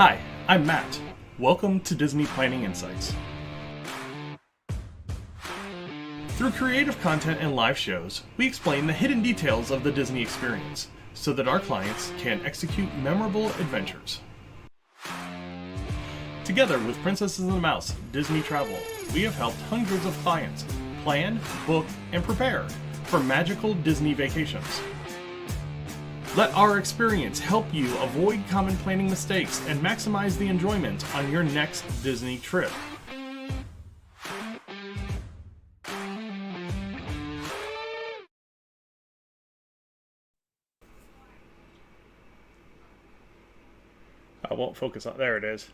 Hi, I'm Matt. Welcome to Disney Planning Insights. Through creative content and live shows, we explain the hidden details of the Disney experience so that our clients can execute memorable adventures. Together with Princesses and the Mouse Disney Travel, we have helped hundreds of clients plan, book, and prepare for magical Disney vacations. Let our experience help you avoid common planning mistakes and maximize the enjoyment on your next Disney trip. I won't focus on. There it is.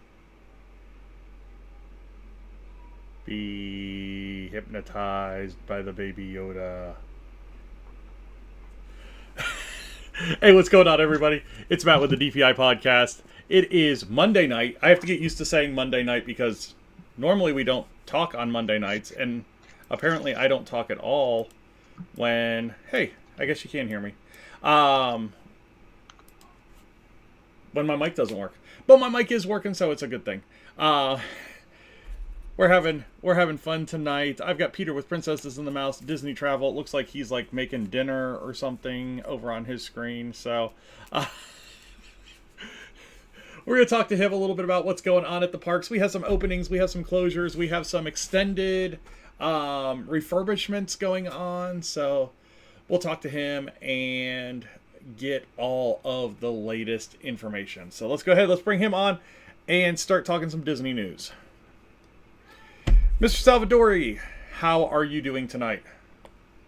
Be hypnotized by the baby Yoda. Hey, what's going on, everybody? It's Matt with the DPI podcast. It is Monday night. I have to get used to saying Monday night because normally we don't talk on Monday nights, and apparently I don't talk at all when... Hey, I guess you can hear me. When my mic doesn't work. But my mic is working, so it's a good thing. We're having fun tonight. I've got Peter with Princesses and the Mouse Disney Travel. It looks like he's like making dinner or something over on his screen. So we're going to talk to him a little bit about what's going on at the parks. We have some openings. We have some closures. We have some extended refurbishments going on. So we'll talk to him and get all of the latest information. So let's go ahead. Let's bring him on and start talking some Disney news. Mr. Salvadori, how are you doing tonight?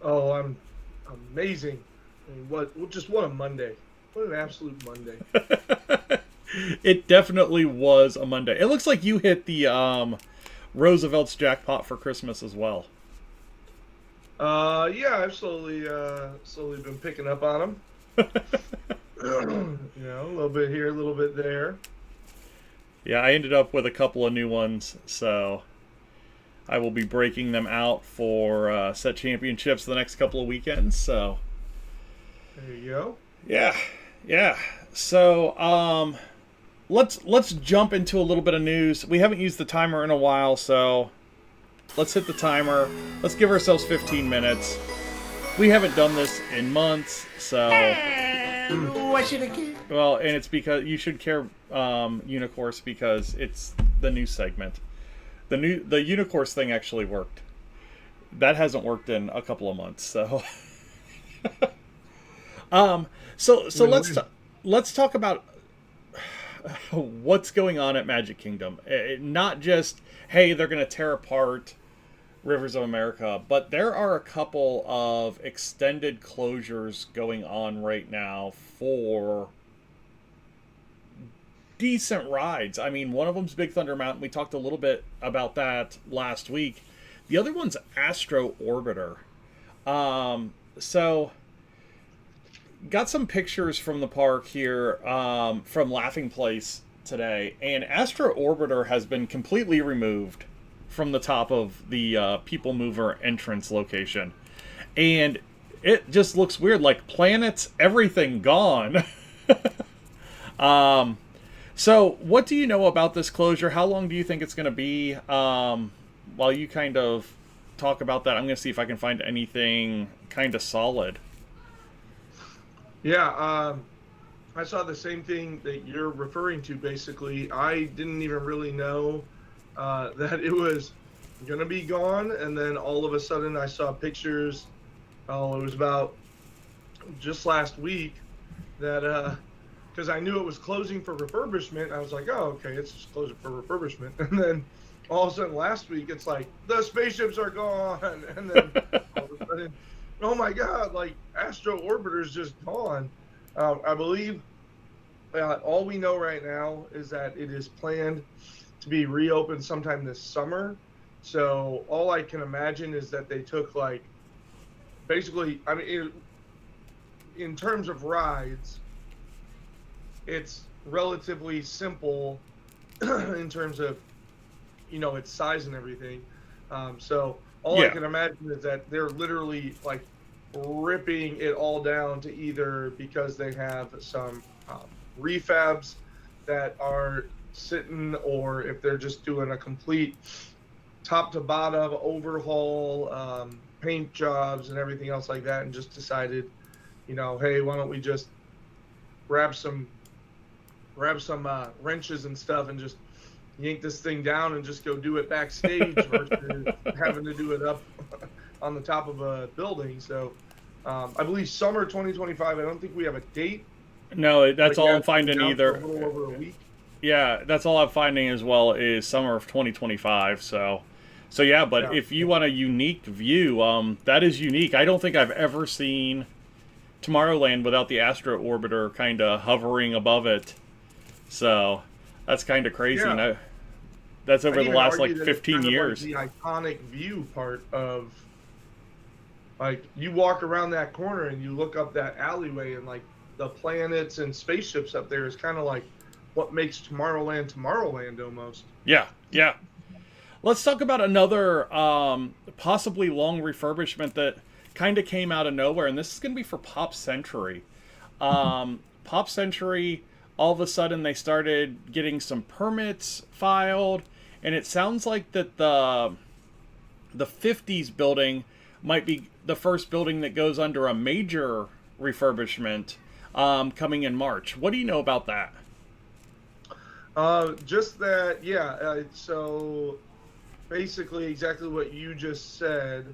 Oh, I'm amazing. I mean, what a Monday. What an absolute Monday. It definitely was a Monday. It looks like you hit the Roosevelt's jackpot for Christmas as well. Yeah, I've slowly been picking up on them. A little bit here, a little bit there. Yeah, I ended up with a couple of new ones, so I will be breaking them out for set championships the next couple of weekends. So there you go. Yeah. So let's jump into a little bit of news. We haven't used the timer in a while, so let's hit the timer. Let's give ourselves 15 minutes. We haven't done this in months, so What should I get? Well, and it's because you should care, Unicourse, because it's the new segment. The Unicourse thing actually worked. That hasn't worked in a couple of months, so. Let's talk about what's going on at Magic Kingdom. Not just, hey, they're going to tear apart Rivers of America, but there are a couple of extended closures going on right now for decent rides. I mean, one of them's Big Thunder Mountain. We talked a little bit about that last week. The other one's Astro Orbiter. So got some pictures from the park here from Laughing Place today, and Astro Orbiter has been completely removed from the top of the People Mover entrance location, and it just looks weird, like planets, everything gone. So what do you know about this closure? How long do you think it's going to be? While you kind of talk about that, I'm going to see if I can find anything kind of solid. Yeah, I saw the same thing that you're referring to, basically. I didn't even really know that it was going to be gone, and then all of a sudden I saw pictures. Oh, it was about just last week that... because I knew it was closing for refurbishment. I was like, oh, okay, it's just closing for refurbishment. And then all of a sudden last week, it's like, the spaceships are gone. And then all of a sudden, oh my God, like Astro Orbiter's just gone. I believe all we know right now is that it is planned to be reopened sometime this summer. So all I can imagine is that they took like, basically, I mean, in terms of rides, it's relatively simple in terms of, its size and everything. So all I can imagine is that they're literally like ripping it all down to either because they have some refabs that are sitting, or if they're just doing a complete top to bottom overhaul, paint jobs and everything else like that, and just decided, hey, why don't we just grab some wrenches and stuff and just yank this thing down and just go do it backstage versus having to do it up on the top of a building. So I believe summer 2025. I don't think we have a date. No, that's all I'm finding either. A little over a week. Yeah, that's all I'm finding as well is summer of 2025. So yeah, but if you want a unique view, that is unique. I don't think I've ever seen Tomorrowland without the Astro Orbiter kind of hovering above it. So that's kind of crazy. Yeah. That's over the last like that 15 years. Like the iconic view part of, like, you walk around that corner and you look up that alleyway, and like the planets and spaceships up there is kind of like what makes Tomorrowland almost. Yeah. Let's talk about another possibly long refurbishment that kind of came out of nowhere, and this is going to be for Pop Century. Pop Century, all of a sudden they started getting some permits filed, and it sounds like that the 50s building might be the first building that goes under a major refurbishment coming in March. What do you know about that? Just that, yeah. So basically exactly what you just said,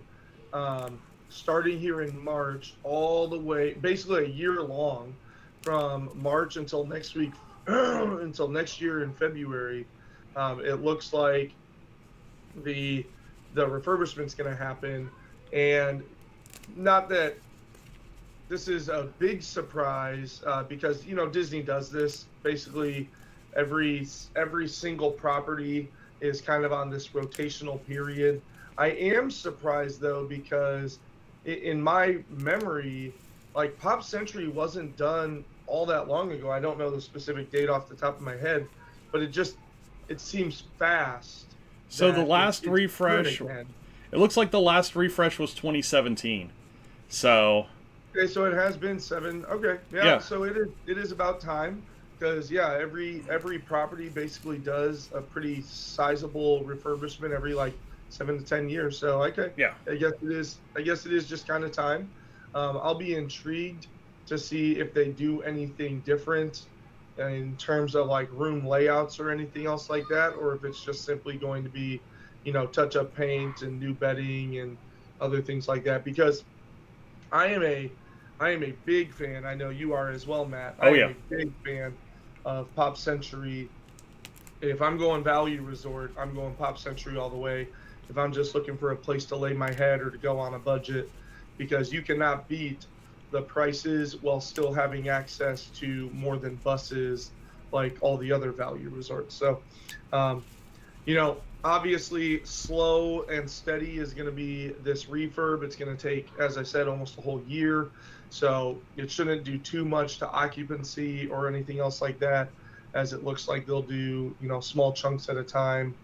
starting here in March, all the way, basically a year long, from March until next week, until next year in February. It looks like the refurbishment's going to happen, and not that this is a big surprise, because Disney does this basically every single property is kind of on this rotational period. I am surprised though, because in my memory, like, Pop Century wasn't done all that long ago. I don't know the specific date off the top of my head, but it seems fast. So the last refresh, it looks like the last refresh was 2017. So okay, so it has been 7. Okay, yeah. So it is about time, because every property basically does a pretty sizable refurbishment every like 7 to 10 years. So okay, yeah, I guess it is just kind of time. I'll be intrigued to see if they do anything different in terms of like room layouts or anything else like that, or if it's just simply going to be, touch up paint and new bedding and other things like that. Because I am a big fan. I know you are as well, Matt. Oh, yeah. I'm a big fan of Pop Century. If I'm going value resort, I'm going Pop Century all the way. If I'm just looking for a place to lay my head or to go on a budget, because you cannot beat the prices while still having access to more than buses like all the other value resorts. So, obviously slow and steady is going to be this refurb. It's going to take, as I said, almost a whole year. So it shouldn't do too much to occupancy or anything else like that, as it looks like they'll do, small chunks at a time,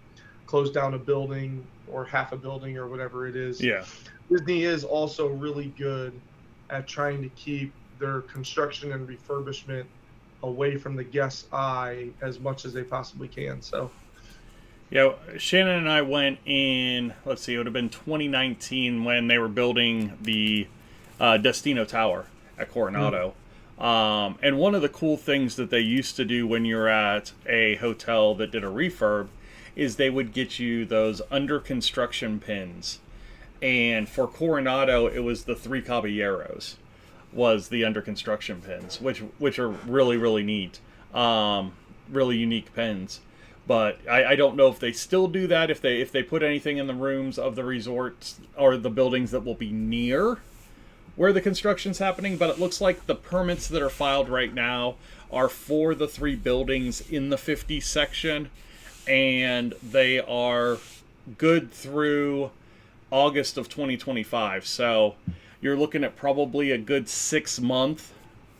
close down a building or half a building or whatever it is. Yeah. Disney is also really good at trying to keep their construction and refurbishment away from the guest's eye as much as they possibly can. So, yeah, Shannon and I went in, let's see, it would have been 2019 when they were building the Destino Tower at Coronado. And one of the cool things that they used to do when you're at a hotel that did a refurb is they would get you those under construction pins. And for Coronado, it was the 3 Caballeros was the under construction pins, which are really, really neat. Really unique pins. But I don't know if they still do that, if they put anything in the rooms of the resorts or the buildings that will be near where the construction's happening. But it looks like the permits that are filed right now are for the 3 buildings in the 50 section. And they are good through August of 2025. So you're looking at probably a good 6-month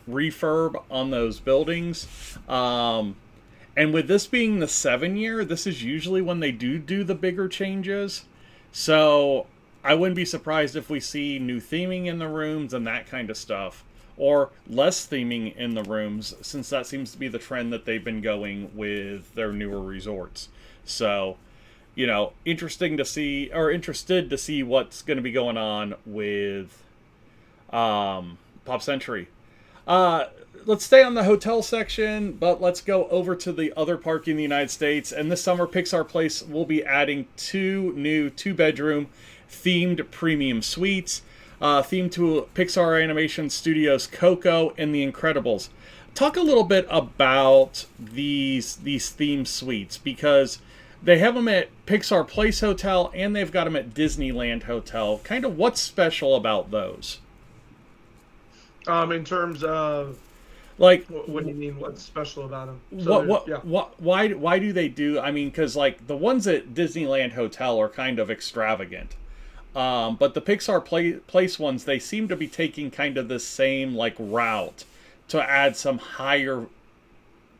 refurb on those buildings. And with this being the 7-year, this is usually when they do the bigger changes. So I wouldn't be surprised if we see new theming in the rooms and that kind of stuff. or less theming in the rooms, since that seems to be the trend that they've been going with their newer resorts. So, interested to see what's going to be going on with Pop Century. Let's stay on the hotel section, but let's go over to the other park in the United States. And this summer, Pixar Place will be adding 2 new 2-bedroom themed premium suites, themed to Pixar Animation Studios' Coco and The Incredibles. Talk a little bit about these theme suites, because they have them at Pixar Place Hotel and they've got them at Disneyland Hotel. Kind of what's special about those? In terms of, like, what do you mean? What's special about them? Why do they do? I mean, because like the ones at Disneyland Hotel are kind of extravagant, but the Pixar Place ones, they seem to be taking kind of the same like route to add some higher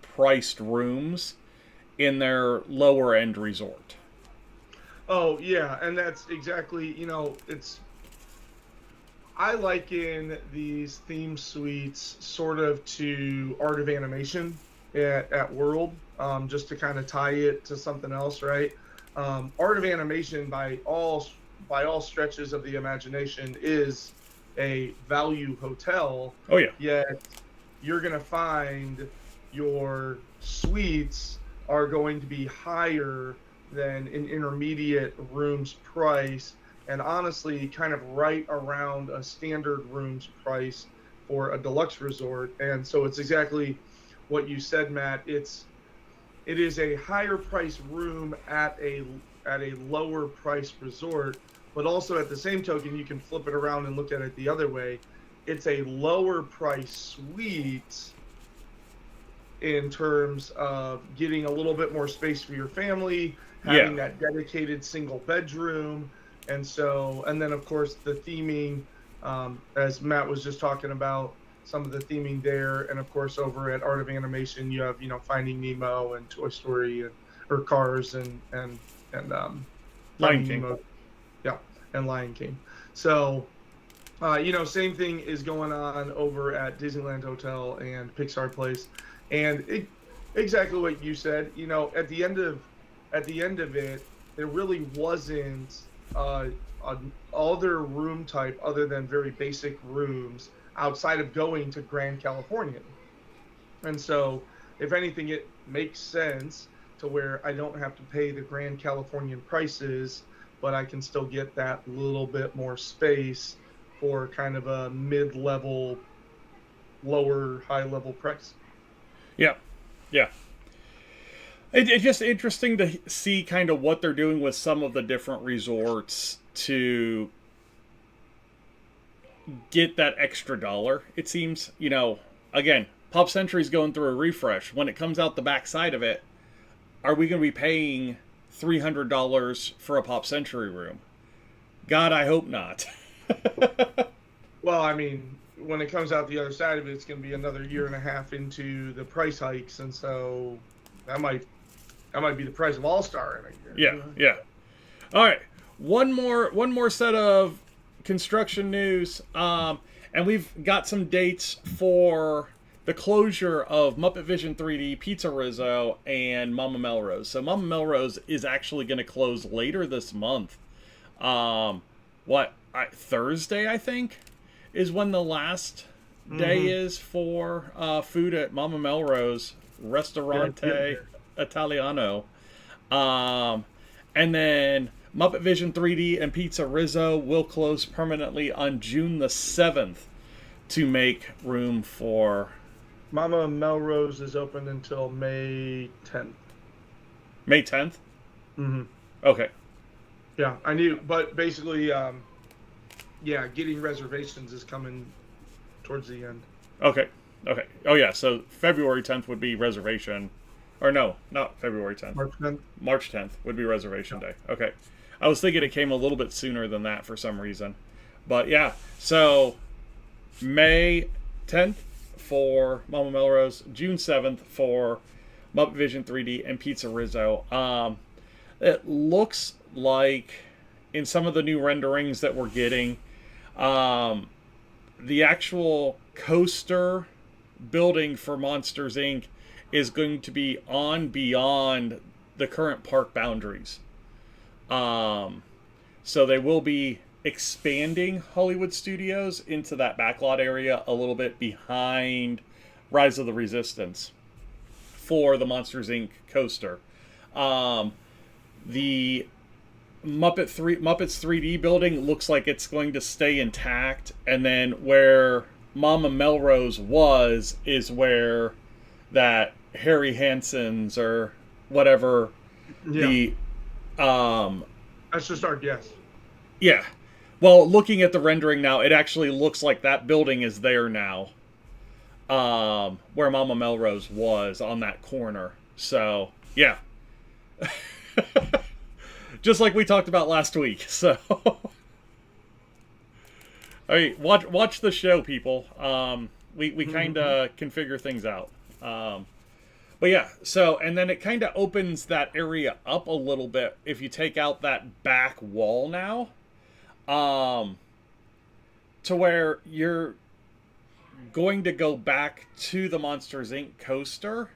priced rooms in their lower end resort. Oh yeah, and that's exactly, I liken these theme suites sort of to Art of Animation at World, just to kind of tie it to something else, right? Art of Animation, by all stretches of the imagination, is a value hotel. Oh yeah. Yet you're gonna find your suites are going to be higher than an intermediate room's price, and honestly kind of right around a standard room's price for a deluxe resort. And so it's exactly what you said, Matt. It is a higher price room at a lower price resort, but also at the same token, you can flip it around and look at it the other way. It's a lower price suite in terms of getting a little bit more space for your family, having that dedicated single bedroom. And then of course the theming, as Matt was just talking about, some of the theming there, and of course over at Art of Animation you have Finding Nemo and Toy Story or Cars and Lion King. Nemo, and Lion King. So same thing is going on over at Disneyland Hotel and Pixar Place, and exactly what you said. At the end of it, there really wasn't other room type other than very basic rooms outside of going to Grand Californian. And so if anything, it makes sense to where I don't have to pay the Grand Californian prices, but I can still get that little bit more space for kind of a mid-level, lower high-level price. Yeah. It's just interesting to see kind of what they're doing with some of the different resorts to get that extra dollar, it seems. Again, Pop Century's going through a refresh. When it comes out the backside of it, are we going to be paying $300 for a Pop Century room? God, I hope not. Well, I mean, when it comes out the other side of it, it's going to be another year and a half into the price hikes, and so that might be the price of All-Star in a year. Yeah. All right, one more set of construction news, and we've got some dates for the closure of Muppet Vision 3D, PizzaRizzo, and Mama Melrose. So Mama Melrose is actually going to close later this month. Thursday, I think, is when the last day is for food at Mama Melrose Ristorante Italiano. And then Muppet Vision 3D and PizzaRizzo will close permanently on June the 7th to make room for... Mama Melrose is open until May 10th. May 10th? Mm-hmm. Okay. Yeah, I knew, but basically, getting reservations is coming towards the end. Okay. Oh, yeah, so February 10th would be reservation. Or no, not February 10th. March 10th? March 10th would be reservation day. Okay. I was thinking it came a little bit sooner than that for some reason. But yeah, so May 10th for Mama Melrose, June 7th for Muppet Vision 3D and PizzaRizzo. It looks like in some of the new renderings that we're getting, the actual coaster building for Monsters Inc. is going to be on beyond the current park boundaries. So they will be expanding Hollywood Studios into that backlot area a little bit behind Rise of the Resistance for the Monsters Inc. coaster. The Muppets 3D building looks like it's going to stay intact, and then where Mama Melrose was is where that Harry Hansen's or whatever the that's just our guess. Yeah. Well, looking at the rendering now, it actually looks like that building is there now. Where Mama Melrose was on that corner. So, yeah. Just like we talked about last week. So, all right, watch the show, people. We kind of can figure things out. But yeah, so, and then it kind of opens that area up a little bit if you take out that back wall now. To where you're going to go back to the Monsters Inc. coaster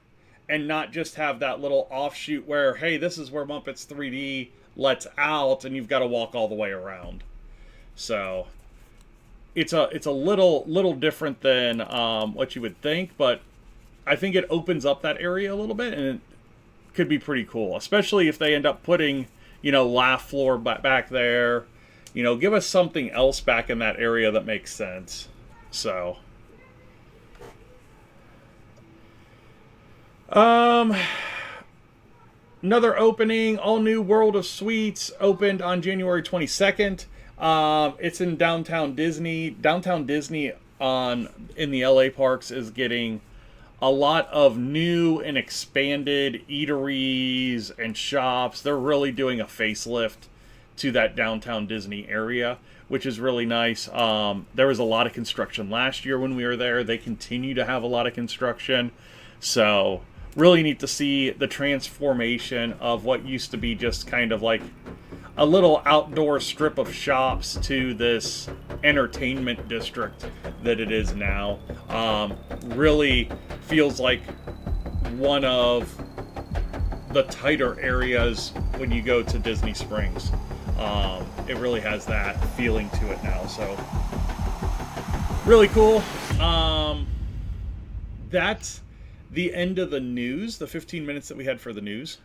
and not just have that little offshoot where, hey, this is where Muppets 3D lets out and you've got to walk all the way around. So it's a little different than what you would think, but I think it opens up that area a little bit and it could be pretty cool, especially if they end up putting, laugh floor back there. Give us something else back in that area that makes sense. So, another opening, all new World of Sweets opened on January 22nd. It's in downtown Disney. Downtown Disney in the LA parks is getting a lot of new and expanded eateries and shops. They're really doing a facelift to that downtown Disney area, which is really nice. There was a lot of construction last year when we were there. They continue to have a lot of construction. So really neat to see the transformation of what used to be just kind of like a little outdoor strip of shops to this entertainment district that it is now. Really feels like one of the tighter areas when you go to Disney Springs. It really has that feeling to it now, so really cool. That's the end of the news, the 15 minutes that we had for the news.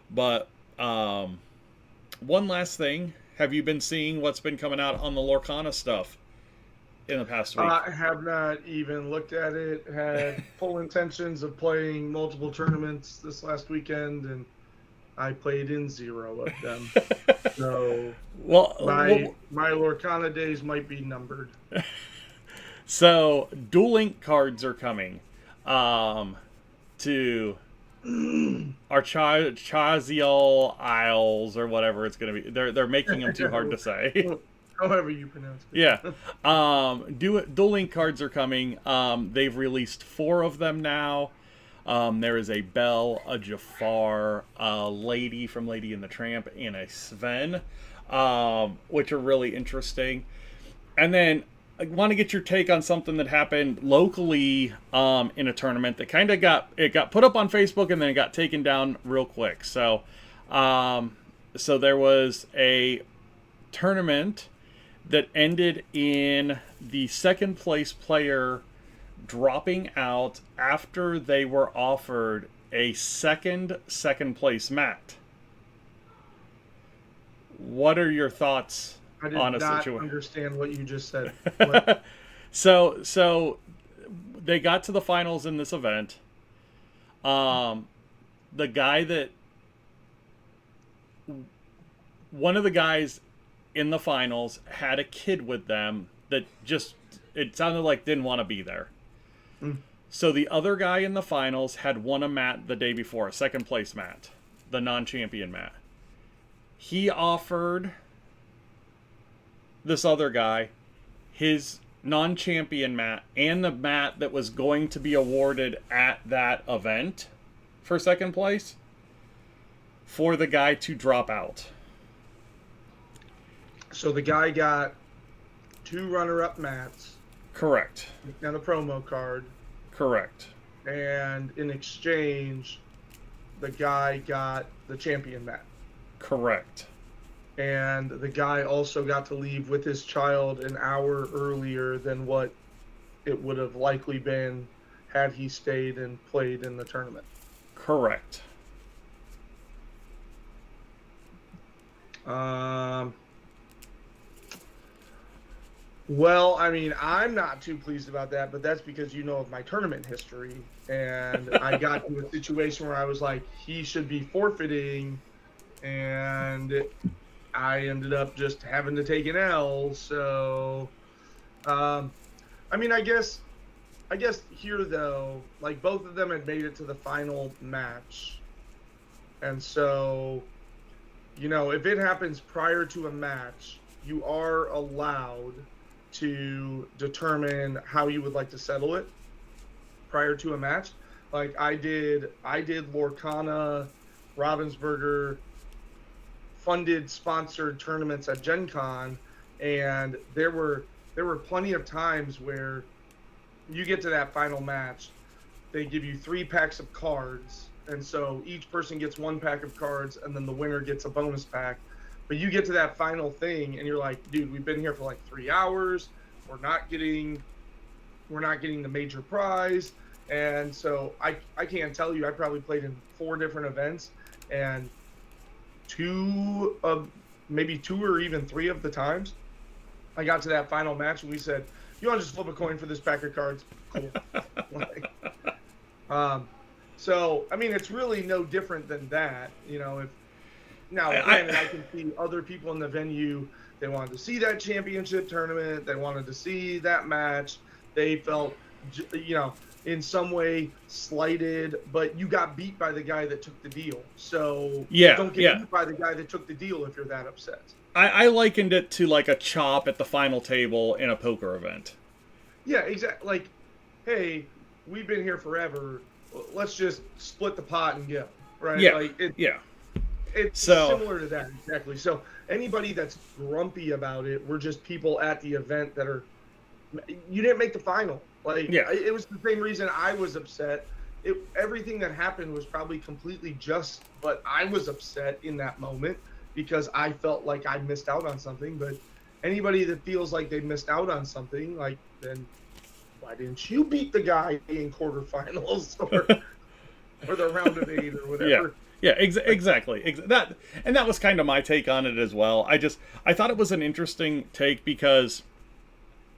But one last thing, have you been seeing what's been coming out on the Lorcana stuff in the past week? I have not even looked at it. Had full intentions of playing multiple tournaments this last weekend, and I played in 0 of them. So my Lorcana days might be numbered. So Duel Link cards are coming to our Chaziel Isles or whatever it's going to be. They're making them too hard to say. However you pronounce it. Yeah. Duel Link cards are coming. They've released 4 of them now. There is a Belle, a Jafar, a Lady from Lady and the Tramp, and a Sven, which are really interesting. And then I want to get your take on something that happened locally in a tournament that kind of got put up on Facebook and then it got taken down real quick. So there was a tournament that ended in the second place player dropping out after they were offered a second place mat. What are your thoughts on a situation? I did not understand what you just said. So they got to the finals in this event. The guy that one of the guys in the finals had a kid with them that just, it sounded like didn't want to be there. So the other guy in the finals had won a mat the day before, a second place mat, the non-champion mat. He offered this other guy his non-champion mat and the mat that was going to be awarded at that event for second place for the guy to drop out. So the guy got 2 runner-up mats. Correct. and a promo card, Correct. and in exchange, the guy got the champion mat. Correct. And the guy also got to leave with his child an hour earlier than what it would have likely been had he stayed and played in the tournament. Correct. Well, I mean, I'm not too pleased about that, but that's because you know of my tournament history. And I got to a situation where I was like, he should be forfeiting. And I ended up just having to take an L. So, I mean, I guess here, though, like both of them had made it to the final match. And so, you know, if it happens prior to a match, you are allowed to determine how you would like to settle it prior to a match. Like I did Lorcana, Ravensburger, funded sponsored tournaments at Gen Con, and there were plenty of times where you get to that final match, they give you 3 packs of cards, and so each person gets 1 pack of cards, and then the winner gets a bonus pack. But you get to that final thing, and you're like, dude, we've been here for like 3 hours. We're not getting the major prize. And so I can't tell you, I probably played in 4 different events, and maybe 2 or even 3 of the times I got to that final match, and we said, you want to just flip a coin for this pack of cards? Cool. So, I mean, it's really no different than that, you know. Granted, I can see other people in the venue, they wanted to see that championship tournament, they wanted to see that match, they felt, you know, in some way slighted, but you got beat by the guy that took the deal. So don't get beat by the guy that took the deal if you're that upset. I likened it to like a chop at the final table in a poker event. Yeah, exactly. Like, hey, we've been here forever. Let's just split the pot and go. Right? Yeah. Like it's similar to that, exactly. So anybody that's grumpy about it, we're just people at the event that are. You didn't make the final. Like, it was the same reason I was upset. Everything that happened was probably completely just, but I was upset in that moment because I felt like I missed out on something. But anybody that feels like they missed out on something, like, then why didn't you beat the guy in quarterfinals or the round of 8 or whatever? Yeah, exactly. That was kind of my take on it as well. I thought it was an interesting take because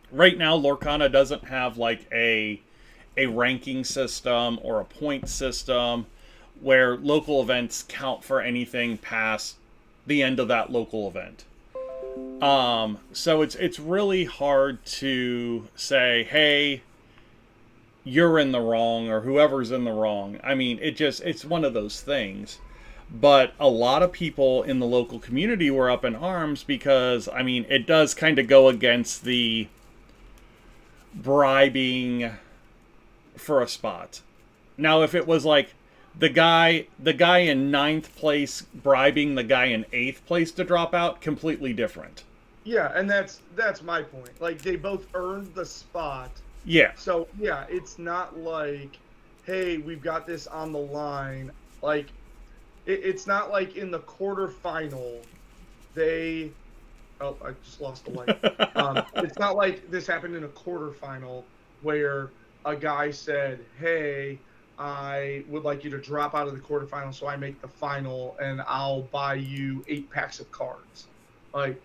right now Lorcana doesn't have like a ranking system or a point system where local events count for anything past the end of that local event. So it's really hard to say, hey, you're in the wrong or whoever's in the wrong. I mean, it's one of those things. But a lot of people in the local community were up in arms because, I mean, it does kind of go against the bribing for a spot. Now, if it was like the guy in 9th place bribing the guy in 8th place to drop out, completely different. Yeah, and that's my point. Like, they both earned the spot. Yeah. So, yeah, it's not like, hey, we've got this on the line. Like, it's not like in the quarterfinal, they... Oh, I just lost the light. It's not like this happened in a quarterfinal where a guy said, hey, I would like you to drop out of the quarterfinal so I make the final and I'll buy you 8 packs of cards. Like,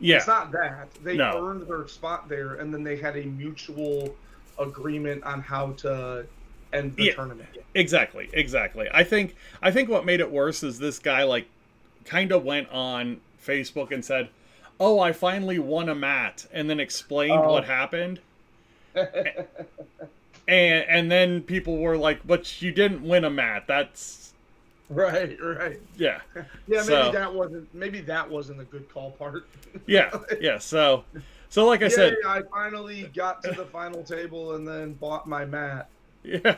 it's not that. They earned their spot there, and then they had a mutual agreement on how to end the tournament. Exactly. I think what made it worse is this guy, like, kind of went on Facebook and said, oh, I finally won a mat, and then explained what happened. and then people were like, but you didn't win a mat. That's... Right. Yeah. Yeah, maybe that wasn't a good call part. Yeah. So like I said, I finally got to the final table and then bought my mat. Yeah.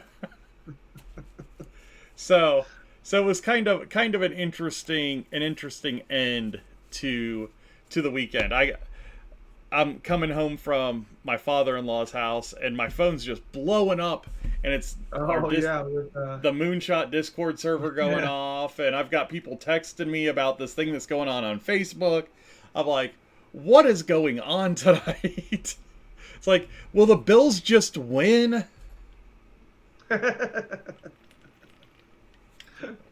So it was kind of an interesting end to the weekend. I'm coming home from my father-in-law's house, and my phone's just blowing up, and it's with, the Moonshot Discord server going off, and I've got people texting me about this thing that's going on Facebook. I'm like, what is going on tonight? It's like, will the Bills just win?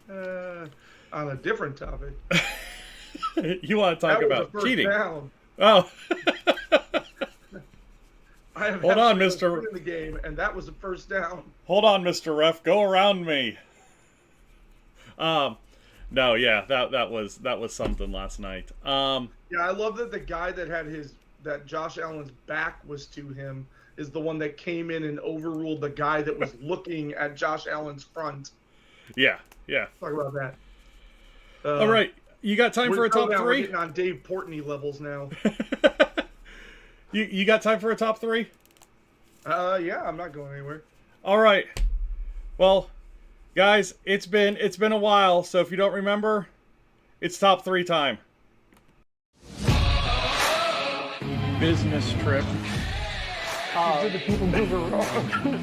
On a different topic. You want to talk about cheating? Down. Oh. Hold on, Mr. in the game, and that was the first down. Hold on, Mr. Ref. Go around me. No, yeah, that was something last night. Yeah, I love that the guy that had that Josh Allen's back was to him is the one that came in and overruled the guy that was looking at Josh Allen's front. Yeah. Talk about that. All right, you got time for a top three? We're getting on Dave Portney levels now. You got time for a top three? Yeah, I'm not going anywhere. All right. Well, guys, it's been a while, so if you don't remember, it's top three time. Business trip. Did the people move around?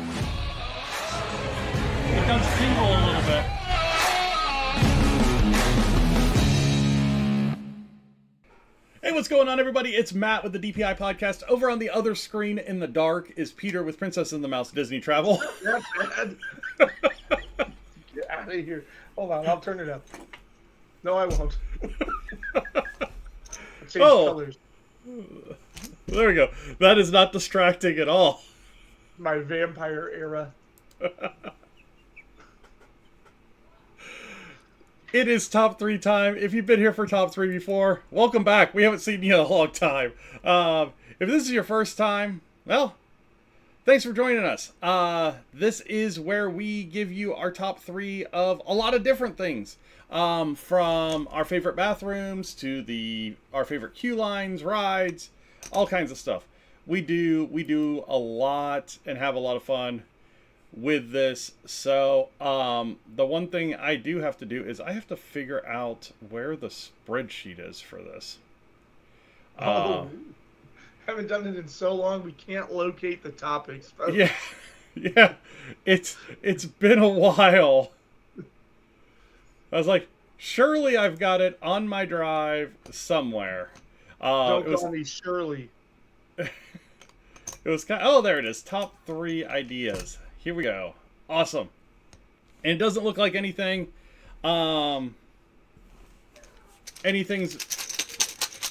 It does tingle a little bit. Hey, what's going on, everybody? It's Matt with the DPI podcast. Over on the other screen in the dark is Peter with Princess and the Mouse Disney Travel. That's bad. Get out of here. Hold on, I'll turn it up. No, I won't. Change colors. There we go. That is not distracting at all. My vampire era. It is top three time. If you've been here for top three before, welcome back. We haven't seen you in a long time. If this is your first time, well, thanks for joining us. This is where we give you our top three of a lot of different things. From our favorite bathrooms to our favorite queue lines, rides, all kinds of stuff. We do a lot and have a lot of fun with this. So the one thing I do have to do is I have to figure out where the spreadsheet is for this. Haven't done it in so long we can't locate the topics. Yeah, it's been a while. I was like, surely I've got it on my drive somewhere. Don't call me Shirley. It was there it is. Top three ideas. Here we go. Awesome. And it doesn't look like anything's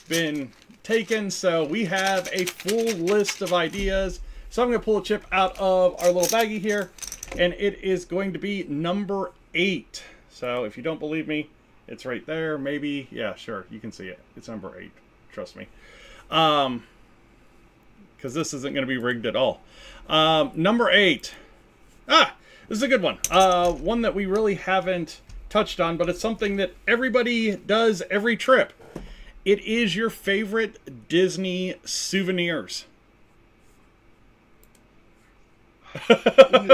been taken, so we have a full list of ideas. So I'm going to pull a chip out of our little baggie here, and it is going to be number 8. So if you don't believe me, it's right there. Maybe, yeah, sure, you can see it. It's number 8. Trust me. Because this isn't going to be rigged at all. Number 8. This is a good one. One that we really haven't touched on, but it's something that everybody does every trip. It is your favorite Disney souvenirs. This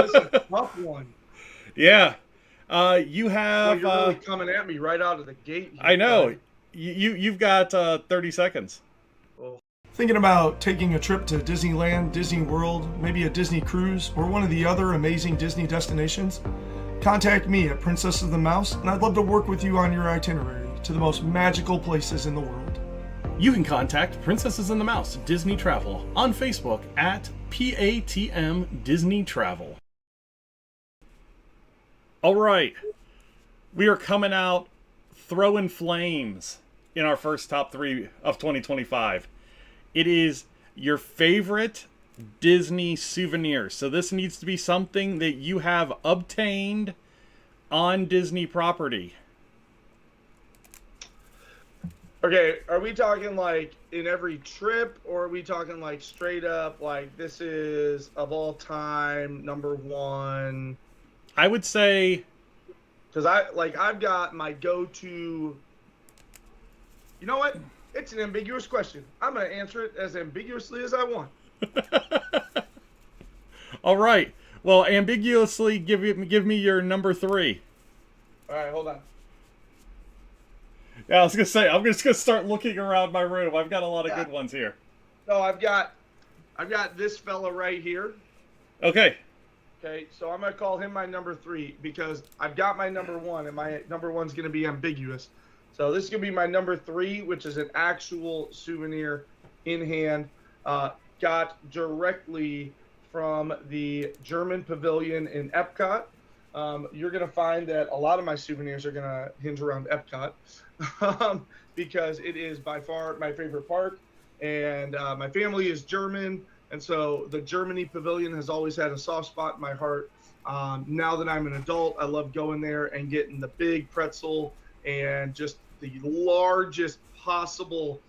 is a tough one. Yeah. You have... Well, you're really coming at me right out of the gate here, I know. You've got 30 seconds. Thinking about taking a trip to Disneyland, Disney World, maybe a Disney cruise, or one of the other amazing Disney destinations? Contact me at Princess of the Mouse, and I'd love to work with you on your itinerary to the most magical places in the world. You can contact Princesses and the Mouse Disney Travel on Facebook at PATM Disney Travel. All right. We are coming out throwing flames in our first top three of 2025. It is your favorite Disney souvenirs. So this needs to be something that you have obtained on Disney property. Okay, are we talking like in every trip, or are we talking like straight up like this is of all time number one? I would say, because I've got my go-to. You know what? It's an ambiguous question. I'm going to answer it as ambiguously as I want. All right. Well, ambiguously, give me your number 3. All right, hold on. Yeah, I was gonna say I'm just gonna start looking around my room. I've got a lot of good ones here. So I've got this fella right here. Okay. Okay, so I'm gonna call him my number 3 because I've got my number 1, and my number 1's gonna be ambiguous. So this is gonna be my number 3, which is an actual souvenir in hand, got directly from the German pavilion in Epcot. You're gonna find that a lot of my souvenirs are gonna hinge around Epcot because it is by far my favorite park, and my family is German. And so the Germany pavilion has always had a soft spot in my heart. Now that I'm an adult, I love going there and getting the big pretzel and just the largest possible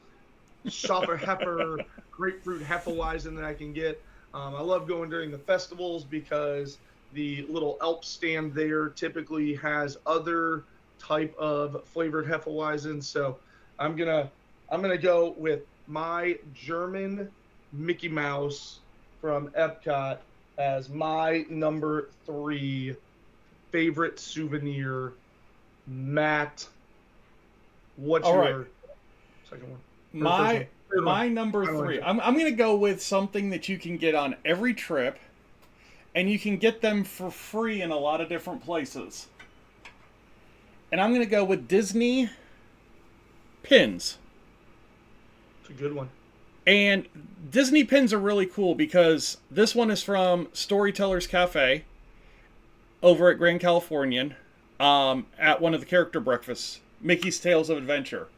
Schafferheffer grapefruit Hefeweizen that I can get. I love going during the festivals because the little Alp stand there typically has other type of flavored Hefeweizens. So I'm gonna go with my German Mickey Mouse from Epcot as my number 3 favorite souvenir. Matt, what's All your right. second one? My number 3. I'm going to go with something that you can get on every trip, and you can get them for free in a lot of different places. And I'm going to go with Disney pins. It's a good one. And Disney pins are really cool because this one is from Storytellers Cafe over at Grand Californian at one of the character breakfasts, Mickey's Tales of Adventure.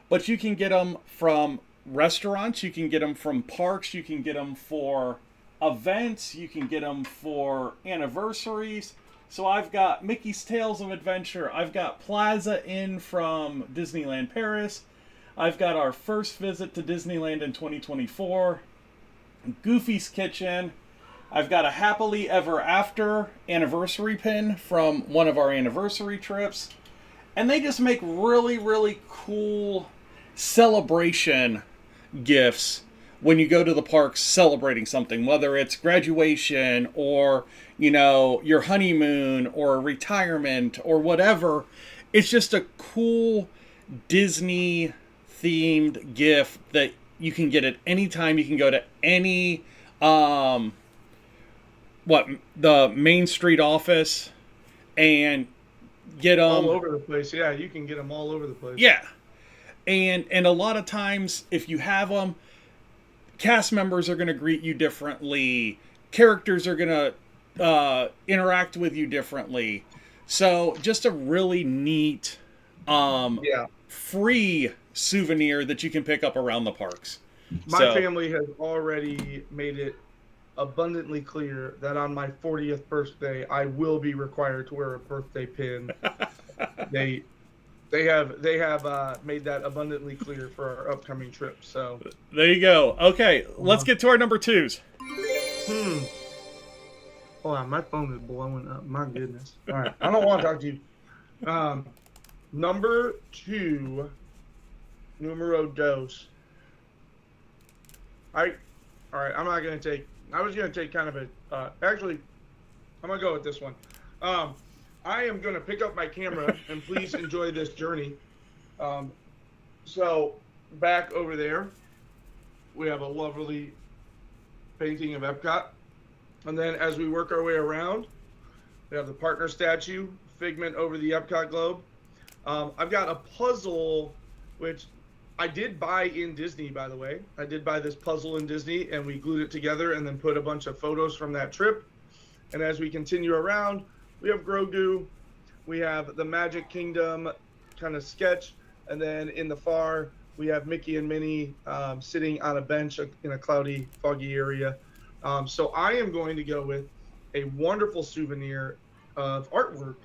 But you can get them from restaurants, you can get them from parks, you can get them for events, you can get them for anniversaries. So I've got Mickey's Tales of Adventure, I've got Plaza Inn from Disneyland Paris, I've got our first visit to Disneyland in 2024, Goofy's Kitchen, I've got a Happily Ever After anniversary pin from one of our anniversary trips, and they just make really, really cool celebration gifts when you go to the parks celebrating something, whether it's graduation or, you know, your honeymoon or retirement or whatever. It's just a cool Disney themed gift that you can get at any time. You can go to any the Main Street office and get them all over the place. Yeah, you can get them all over the place. Yeah. And a lot of times if you have them, cast members are going to greet you differently, characters are going to interact with you differently. So just a really neat free souvenir that you can pick up around the parks. My family has already made it abundantly clear that on my 40th birthday I will be required to wear a birthday pin. they have made that abundantly clear for our upcoming trip. So there you go. Okay, let's get to our number 2s. Hold on, my phone is blowing up. My goodness. All right, I don't want to talk to you. Number 2, numero dos. All right, I'm not going to take. I was going to take kind of a. Actually, I'm going to go with this one. I am going to pick up my camera and please enjoy this journey. So back over there, we have a lovely painting of Epcot. And then as we work our way around, we have the partner statue, Figment over the Epcot globe. I've got a puzzle, which I did buy in Disney, by the way. I did buy this puzzle in Disney, and we glued it together and then put a bunch of photos from that trip. And as we continue around, we have Grogu, we have the Magic Kingdom kind of sketch, and then in the far, we have Mickey and Minnie sitting on a bench in a cloudy, foggy area. So I am going to go with a wonderful souvenir of artwork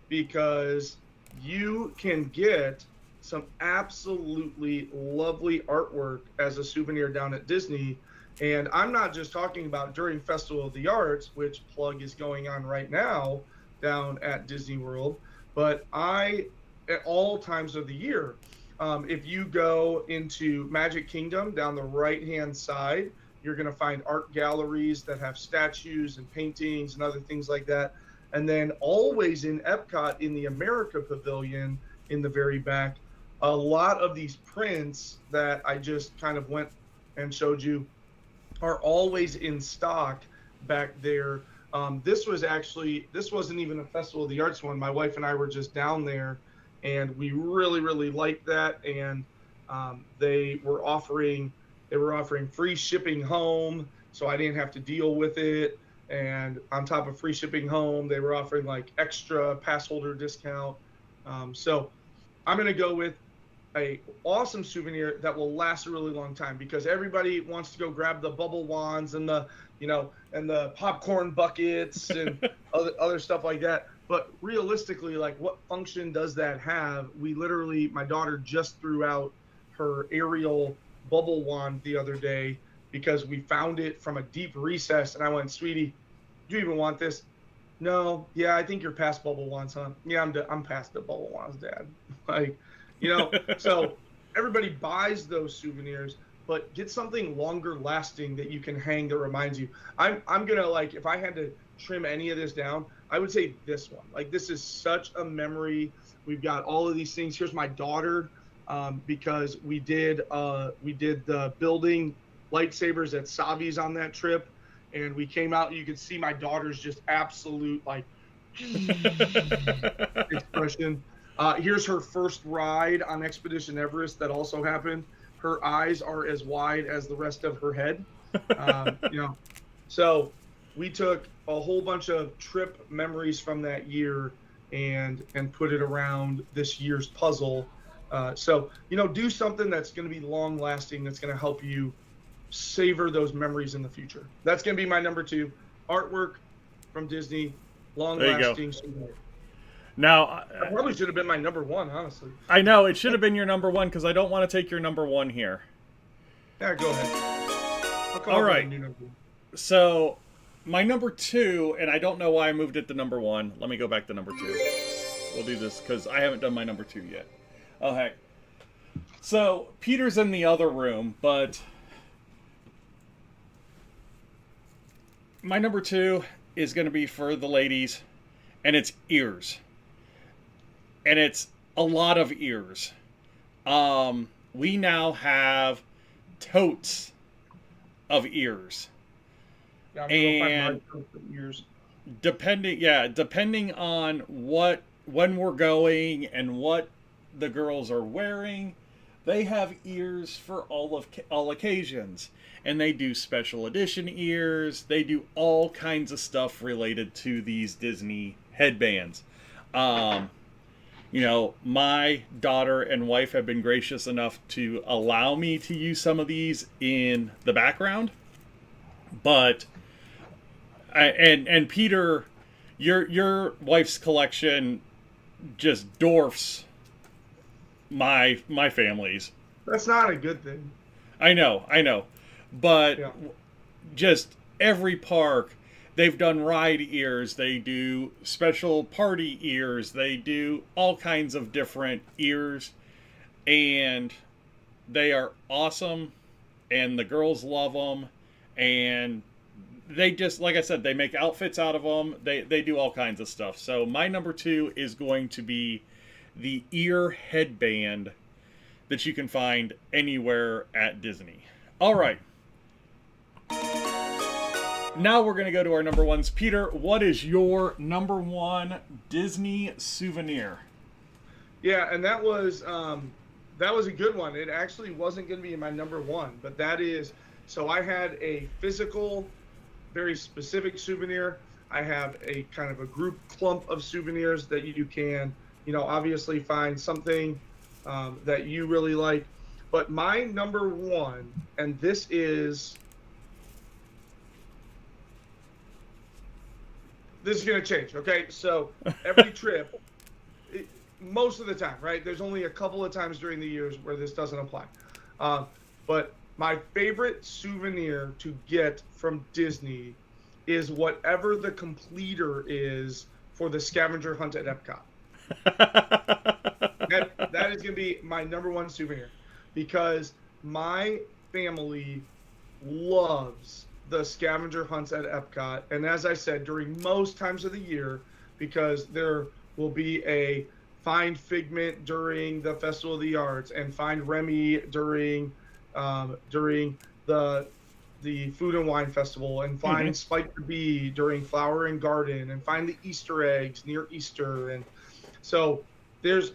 because you can get some absolutely lovely artwork as a souvenir down at Disney. And I'm not just talking about during Festival of the Arts, which plug is going on right now down at Disney World, but at all times of the year, if you go into Magic Kingdom down the right-hand side, you're going to find art galleries that have statues and paintings and other things like that. And then always in Epcot, in the America Pavilion, in the very back, a lot of these prints that I just kind of went and showed you are always in stock back there. This wasn't even a Festival of the Arts one. My wife and I were just down there, and we really, really liked that. And they were offering free shipping home, so I didn't have to deal with it. And on top of free shipping home, they were offering like extra pass holder discount. So I'm gonna go with a awesome souvenir that will last a really long time, because everybody wants to go grab the bubble wands and the popcorn buckets and other stuff like that. But realistically, like, what function does that have? My daughter just threw out her Ariel bubble wand the other day because we found it from a deep recess, and I went, "Sweetie, do you even want this?" "No." "Yeah, I think you're past bubble wands, huh?" "Yeah, I'm past the bubble wands, Dad." Like, so everybody buys those souvenirs, but get something longer lasting that you can hang that reminds you. I'm gonna, like, if I had to trim any of this down, I would say this one. Like, this is such a memory. We've got all of these things. Here's my daughter, because we did the building lightsabers at Savi's on that trip, and we came out and you could see my daughter's just absolute, like, expression. Here's her first ride on Expedition Everest that also happened. Her eyes are as wide as the rest of her head. So we took a whole bunch of trip memories from that year and put it around this year's puzzle. So do something that's going to be long lasting, that's going to help you savor those memories in the future. That's going to be my number 2. Artwork from Disney, long lasting souvenir. Now, that probably should have been my number 1, honestly. I know it should have been your number 1, because I don't want to take your number 1 here. Yeah, go ahead. All right. So my number 2, and I don't know why I moved it to number 1. Let me go back to number 2. We'll do this because I haven't done my number 2 yet. Okay. So Peter's in the other room, but my number 2 is going to be for the ladies, and it's ears. And it's a lot of ears. We now have totes of ears. Yeah, and ears. Depending on when we're going and what the girls are wearing, they have ears for all occasions. And they do special edition ears. They do all kinds of stuff related to these Disney headbands. My daughter and wife have been gracious enough to allow me to use some of these in the background. But and Peter, your wife's collection just dwarfs my family's. That's not a good thing. I know. But just every park, they've done ride ears, they do special party ears, they do all kinds of different ears, and they are awesome, and the girls love them, and they just, like I said, they make outfits out of them, they do all kinds of stuff. So my number 2 is going to be the ear headband that you can find anywhere at Disney. All right. Now we're going to go to our number 1s. Peter, what is your number 1 Disney souvenir? Yeah, and that was a good one. It actually wasn't going to be my number 1, but that is, so I had a physical, very specific souvenir. I have a kind of a group clump of souvenirs that you can, obviously find something that you really like. But my number 1, and this is going to change, okay? So every trip, most of the time, right? There's only a couple of times during the years where this doesn't apply. But my favorite souvenir to get from Disney is whatever the completer is for the scavenger hunt at Epcot. That is going to be my number 1 souvenir, because my family loves the scavenger hunts at Epcot. And as I said, during most times of the year, because there will be a Find Figment during the Festival of the Arts and Find Remy during the Food and Wine Festival, and find Spike the Bee during Flower and Garden, and find the Easter eggs near Easter. And so there's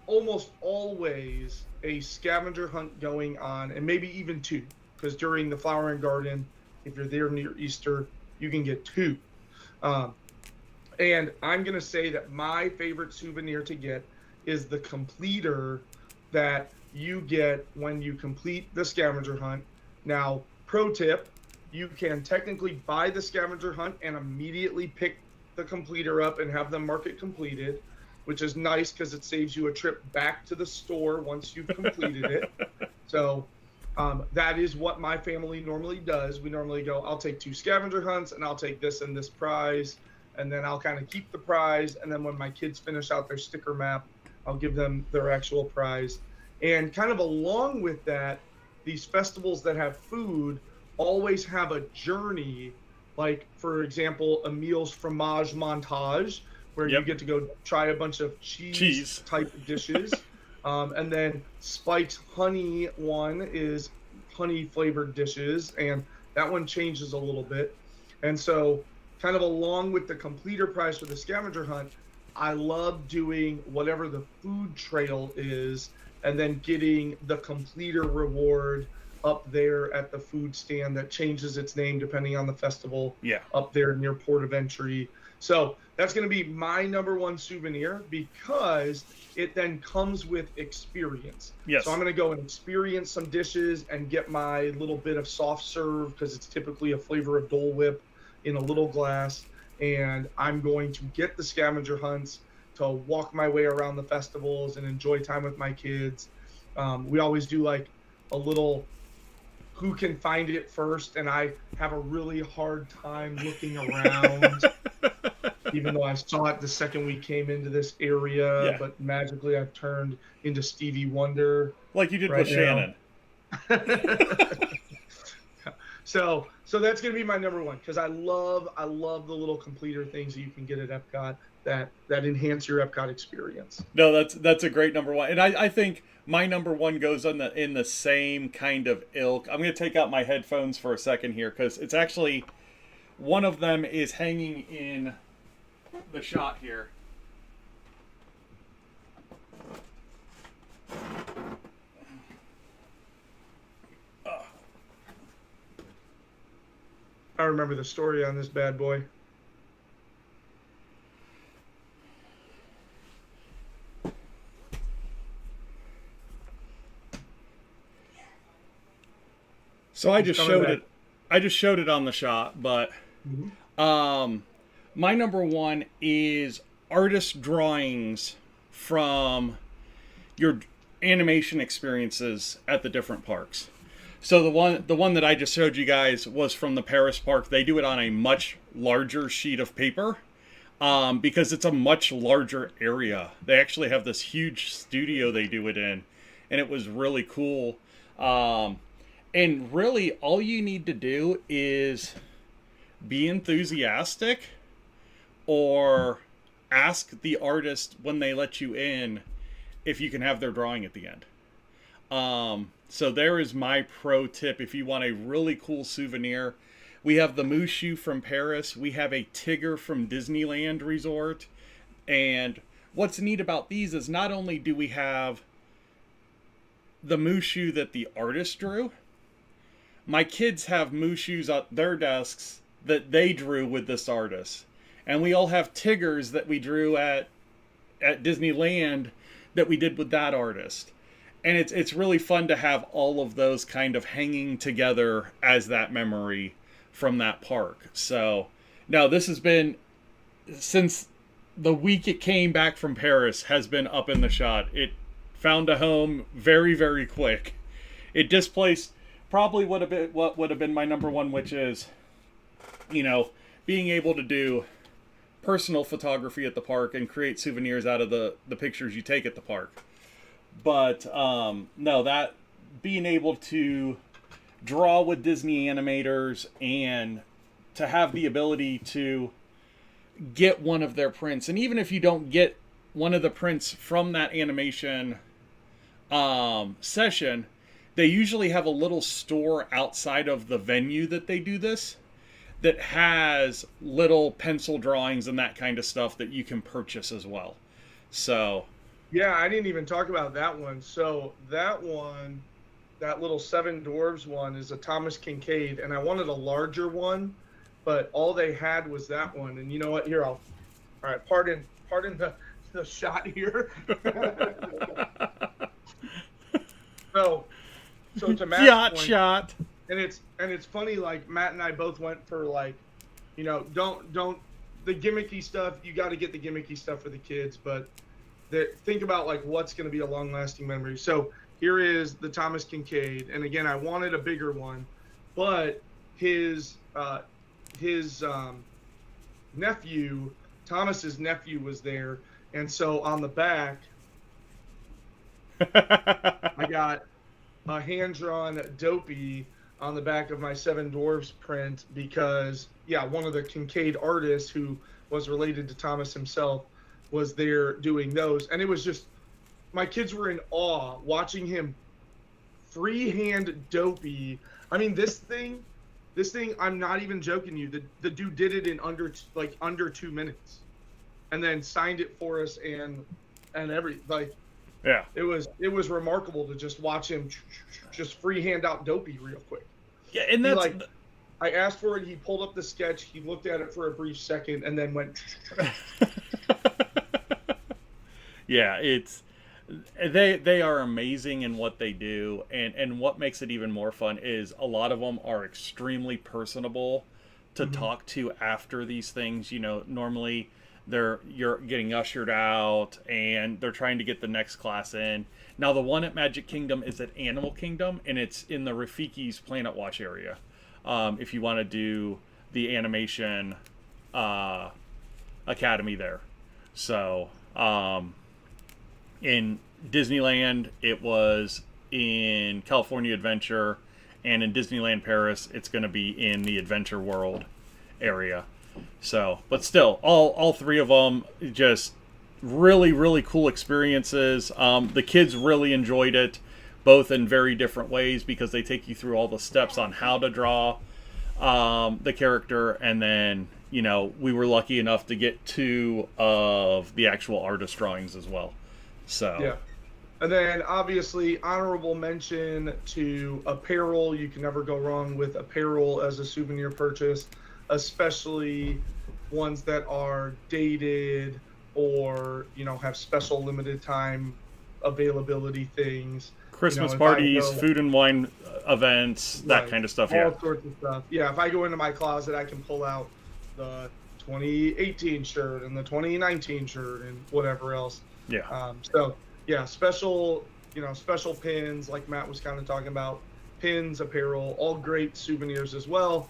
almost always a scavenger hunt going on, and maybe even two, because during the Flower and Garden, if you're there near Easter, you can get two. And I'm going to say that my favorite souvenir to get is the completer that you get when you complete the scavenger hunt. Now, pro tip, you can technically buy the scavenger hunt and immediately pick the completer up and have them mark it completed, which is nice because it saves you a trip back to the store once you've completed it. So that is what my family normally does. We normally go, I'll take 2 scavenger hunts and I'll take this and this prize, and then I'll kind of keep the prize. And then when my kids finish out their sticker map, I'll give them their actual prize. And kind of along with that, these festivals that have food always have a journey, like, for example, Emil's Fromage Montage, where you get to go try a bunch of cheese type dishes. And then Spike's honey one is honey flavored dishes, and that one changes a little bit. And so kind of along with the completer prize for the scavenger hunt, I love doing whatever the food trail is, and then getting the completer reward up there at the food stand that changes its name depending on the festival. Up there near port of entry. So that's going to be my number one souvenir, because it then comes with experience. So I'm going to go and experience some dishes and get my little bit of soft serve, because it's typically a flavor of Dole Whip in a little glass. And I'm going to get the scavenger hunts to walk my way around the festivals and enjoy time with my kids. We always do like a little who can find it first, and I have a really hard time looking around. Even though I saw it the second we came into this area, but magically I've turned into Stevie Wonder. Like you did with Shannon. So that's going to be my number one, because I love the little completer things that you can get at Epcot that enhance your Epcot experience. No, that's a great number one. And I think my number one goes in the same kind of ilk. I'm going to take out my headphones for a second here, because it's actually, one of them is hanging in the shot here. I remember the story on this bad boy. So I just showed it. I just showed it on the shot, but my number one is artist drawings from your animation experiences at the different parks. So the one that I just showed you guys was from the Paris park. They do it on a much larger sheet of paper, because it's a much larger area. They actually have this huge studio they do it in, and it was really cool. And really, all you need to do is be enthusiastic, or ask the artist when they let you in if you can have their drawing at the end. So there is my pro tip if you want a really cool souvenir. We have the Mushu from Paris. We have a Tigger from Disneyland Resort. And what's neat about these is not only do we have the Mushu that the artist drew, my kids have Mushus at their desks that they drew with this artist. And we all have Tiggers that we drew at Disneyland that we did with that artist. And it's really fun to have all of those kind of hanging together as that memory from that park. So, no, this has been, since the week it came back from Paris, has been up in the shot. It found a home very, very quick. It displaced probably what would have been my number one, which is, being able to do personal photography at the park and create souvenirs out of the pictures you take at the park. But no, that being able to draw with Disney animators and to have the ability to get one of their prints, and even if you don't get one of the prints from that animation session, they usually have a little store outside of the venue that they do this that has little pencil drawings and that kind of stuff that you can purchase as well. So Yeah, I didn't even talk about that one. So that one, that little Seven Dwarves one, is a Thomas Kincaid, and I wanted a larger one, but all they had was that one. And you know what? Here, all right, pardon the shot here. so to Matt's yacht point, shot. and it's funny, like Matt and I both went for, like, you know, don't the gimmicky stuff. You got to get the gimmicky stuff for the kids, but think about like what's going to be a long-lasting memory. So here is the Thomas Kincaid, and again, I wanted a bigger one, but his nephew, Thomas's nephew, was there, and so on the back, I got a hand-drawn Dopey on the back of my Seven Dwarfs print because, yeah, one of the Kincaid artists who was related to Thomas himself was there doing those. And it was just, my kids were in awe watching him freehand Dopey. I mean, this thing, I'm not even joking you. The dude did it in under 2 minutes and then signed it for us and Yeah. It was remarkable to just watch him just freehand out Dopey real quick. Yeah, and that's I asked for it. He pulled up the sketch. He looked at it for a brief second and then went. Yeah, it's they are amazing in what they do, and what makes it even more fun is a lot of them are extremely personable to talk to after these things. You know, normally you're getting ushered out and they're trying to get the next class in. Now the one at Magic Kingdom is at Animal Kingdom, and it's in the Rafiki's Planet Watch area. If you want to do the animation academy there. So in Disneyland, it was in California Adventure, and in Disneyland Paris, it's going to be in the Adventure World area. So, but still, all three of them just really, really cool experiences. The kids really enjoyed it, both in very different ways, because they take you through all the steps on how to draw the character, and then, you know, we were lucky enough to get 2 of the actual artist drawings as well. So yeah. And then obviously honorable mention to apparel. You can never go wrong with apparel as a souvenir purchase, especially ones that are dated or, you know, have special limited time availability things. Christmas you know, parties, food and wine events, that right, kind of stuff. all sorts of stuff. Yeah, if I go into my closet, I can pull out the 2018 shirt and the 2019 shirt and whatever else. Yeah. So yeah, special pins, like Matt was kind of talking about, pins, apparel, all great souvenirs as well.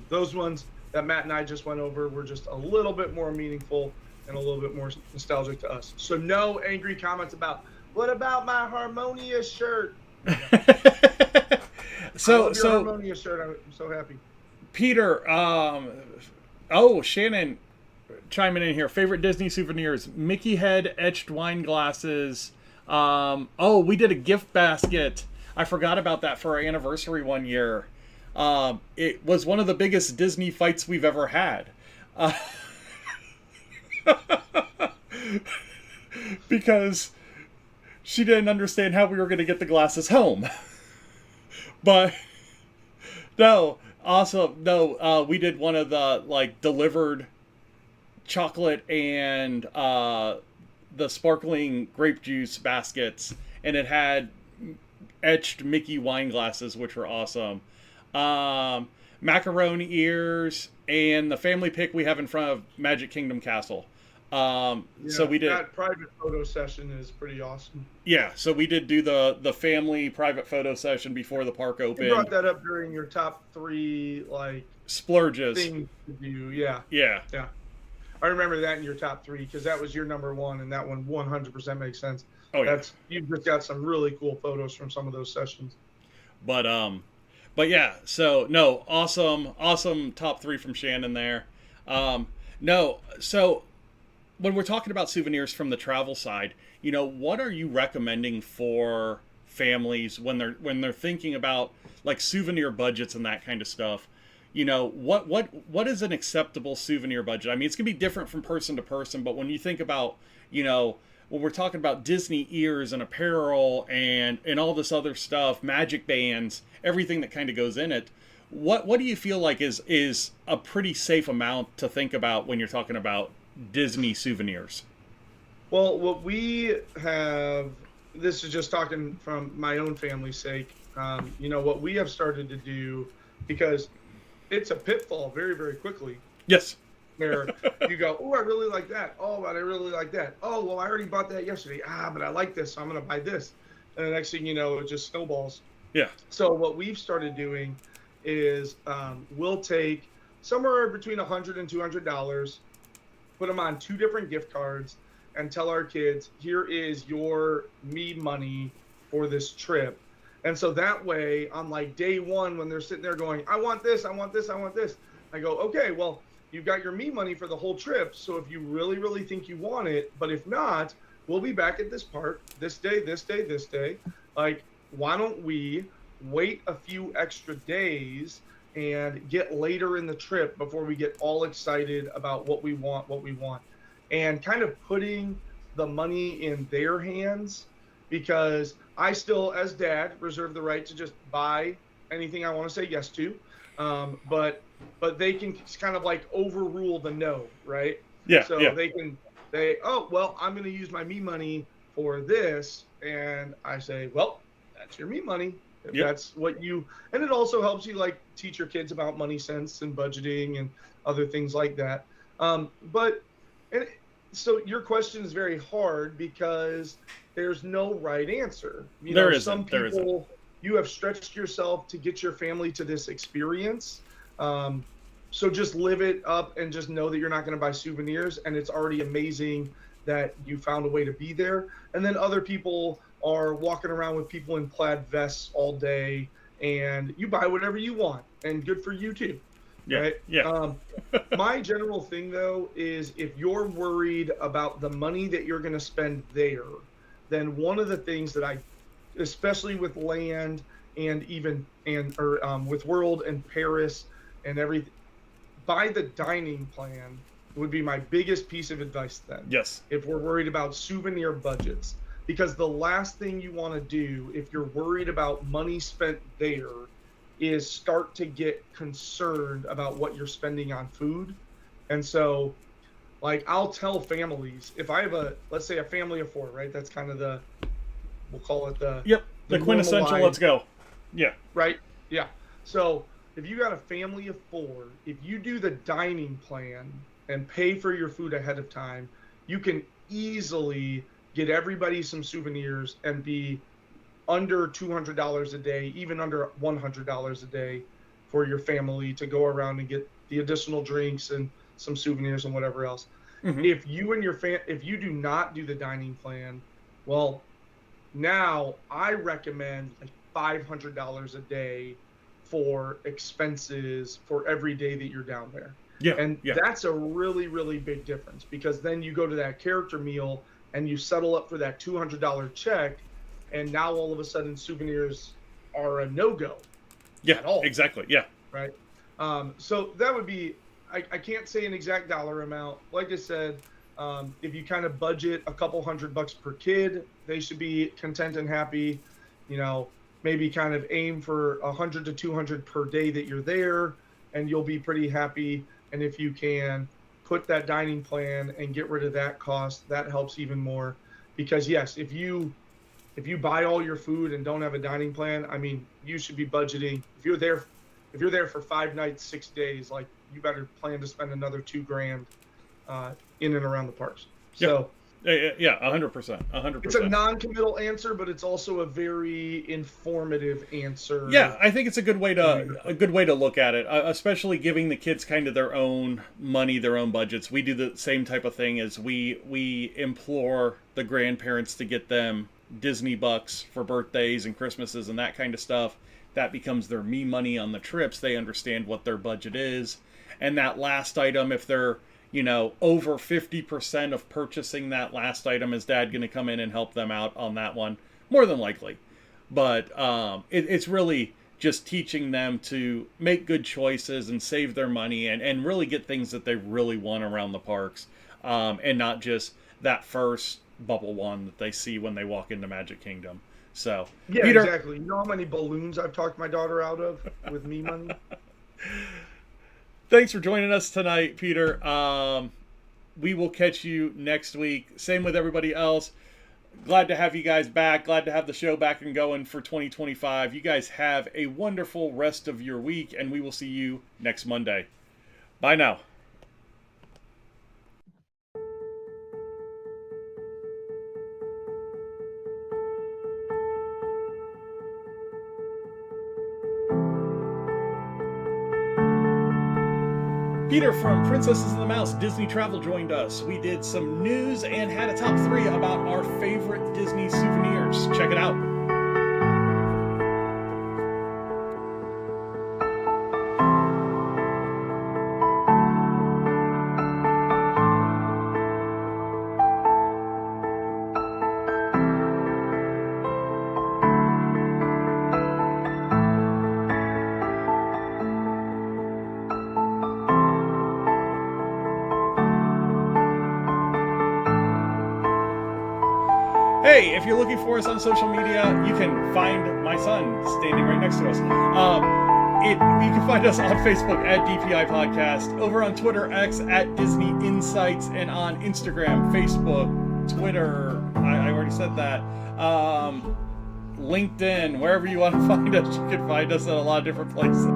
Those ones that Matt and I just went over were just a little bit more meaningful and a little bit more nostalgic to us. So no angry comments about, what about my Harmonia shirt? So Harmonia shirt, I'm so happy. Peter, Shannon chiming in here. Favorite Disney souvenirs: Mickey head etched wine glasses. We did a gift basket. I forgot about that for our anniversary one year. It was one of the biggest Disney fights we've ever had. Because she didn't understand how we were going to get the glasses home. But we did one of the like delivered chocolate and the sparkling grape juice baskets, and it had etched Mickey wine glasses, which were awesome. Macaron ears, and the family pic we have in front of Magic Kingdom Castle. So we did that private photo session is pretty awesome. Yeah, so we did do the family private photo session before the park opened. You brought that up during your top 3 like splurges things to do. Yeah. I remember that in your top 3 because that was your number 1, and that one 100% makes sense. Oh yeah, you've just got some really cool photos from some of those sessions. But yeah, so no, awesome top 3 from Shannon there. So when we're talking about souvenirs from the travel side, you know, what are you recommending for families when they're thinking about like souvenir budgets and that kind of stuff. You know, what is an acceptable souvenir budget? I mean, it's gonna be different from person to person, but when you think about, you know, when we're talking about Disney ears and apparel and all this other stuff, magic bands, everything that kind of goes in it, what do you feel like is a pretty safe amount to think about when you're talking about Disney souvenirs? Well, what we have, this is just talking from my own family's sake, you know, what we have started to do, because it's a pitfall very, very quickly. Yes. Where you go, oh, I really like that. Oh, but I really like that. Oh, well, I already bought that yesterday. But I like this, so I'm going to buy this. And the next thing you know, it just snowballs. Yeah. So what we've started doing is we'll take somewhere between $100 and $200, put them on 2 different gift cards, and tell our kids, here is your me money for this trip. And so that way, on like day 1, when they're sitting there going, I want this, I want this, I want this, I go, okay, well, you've got your me money for the whole trip. So if you really, really think you want it, but if not, we'll be back at this park this day, this day, this day. Like, why don't we wait a few extra days and get later in the trip before we get all excited about what we want, and kind of putting the money in their hands, because I still, as dad, reserve the right to just buy anything I want to say yes to. But they can kind of like overrule the no, right? Yeah. So yeah. oh, well, I'm going to use my me money for this. And I say, well, that's your me money. If that's what you, and it also helps you like teach your kids about money sense and budgeting and other things like that. So your question is very hard because there's no right answer. You know, some people, you have stretched yourself to get your family to this experience. So just live it up and just know that you're not going to buy souvenirs, and it's already amazing that you found a way to be there. And then other people are walking around with people in plaid vests all day, and you buy whatever you want, and good for you too. Yeah. Right? Yeah. My general thing though is if you're worried about the money that you're going to spend there, then one of the things that especially with land and with World and Paris and everything, buy the dining plan would be my biggest piece of advice then. Yes. If we're worried about souvenir budgets, because the last thing you want to do if you're worried about money spent there is start to get concerned about what you're spending on food. And so, like, I'll tell families, if I have let's say a family of 4, right? That's kind of we'll call it the quintessential, let's go. Yeah. Right? Yeah. So if you got a family of 4, if you do the dining plan and pay for your food ahead of time, you can easily get everybody some souvenirs and be under $200 a day, even under $100 a day for your family to go around and get the additional drinks and some souvenirs and whatever else. Mm-hmm. If you and if you do not do the dining plan, well, now I recommend like $500 a day for expenses for every day that you're down there. Yeah. And that's a really, really big difference, because then you go to that character meal and you settle up for that $200 check, and now all of a sudden souvenirs are a no-go. Yeah, at all. Exactly. Yeah. Right. So that would be, I can't say an exact dollar amount. Like I said, if you kind of budget a couple $100 per kid, they should be content and happy. You know, maybe kind of aim for 100 to 200 per day that you're there, and you'll be pretty happy. And if you can put that dining plan and get rid of that cost, that helps even more. Because yes, if you buy all your food and don't have a dining plan, I mean, you should be budgeting. If you're there for 5 nights, 6 days, like, you better plan to spend another $2,000 in and around the parks. So yeah, 100%, 100%. It's a non-committal answer, but it's also a very informative answer. Yeah, I think it's a good way to look at it, especially giving the kids kind of their own money, their own budgets. We do the same type of thing as we implore the grandparents to get them Disney bucks for birthdays and Christmases and that kind of stuff. That becomes their me money on the trips. They understand what their budget is. And that last item, if they're, over 50% of purchasing that last item, is dad going to come in and help them out on that one? More than likely. But it's really just teaching them to make good choices and save their money and really get things that they really want around the parks, and not just that first bubble one that they see when they walk into Magic Kingdom. So, Yeah, Peter, exactly. You know how many balloons I've talked my daughter out of with me money? thanks for joining us tonight, Peter. We will catch you next week. Same with everybody else. Glad to have you guys back. Glad to have the show back and going for 2025. You guys have a wonderful rest of your week, and we will see you next Monday. Bye now. Peter from Princesses and the Mouse Disney Travel joined us. We did some news and had a top 3 about our favorite Disney souvenirs. Check it out. Hey, if you're looking for us on social media, you can find my son standing right next to us. You can find us on Facebook at DPI Podcast, over on Twitter X at Disney Insights, and on Instagram, Facebook, Twitter, I already said that, LinkedIn, wherever you want to find us, you can find us at a lot of different places.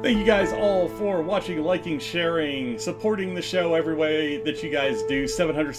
Thank you guys all for watching, liking, sharing, supporting the show every way that you guys do. 700